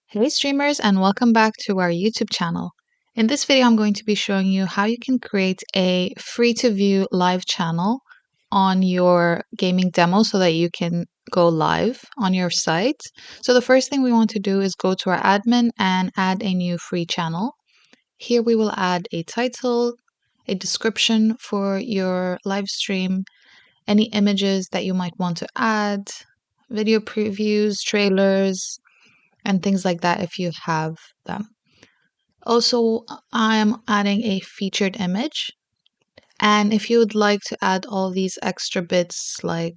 Hey streamers, and welcome back to our YouTube channel. In this video, I'm going to be showing you how you can create a free to view live channel on your gaming demo so that you can go live on your site. So the first thing we want to do is go to our admin and add a new free channel. Here we will add a title, a description for your live stream, any images that you might want to add, video previews, trailers, and things like that if you have them. Also, I am adding a featured image. And if you would like to add all these extra bits like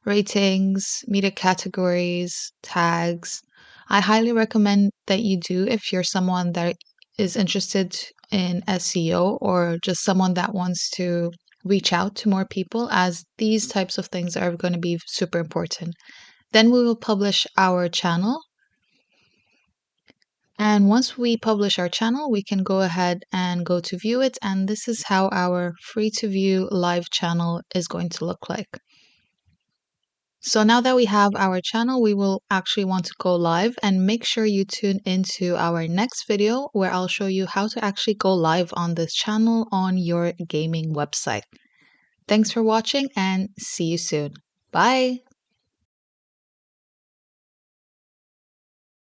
ratings, media categories, tags, I highly recommend that you do if you're someone that is interested in SEO or just someone that wants to reach out to more people, as these types of things are going to be super important. Then we will publish our channel. And once we publish our channel, we can go ahead and go to view it. And this is how our free to view live channel is going to look like. So now that we have our channel, we will actually want to go live, and make sure you tune into our next video where I'll show you how to actually go live on this channel on your gaming website. Thanks for watching and see you soon. Bye.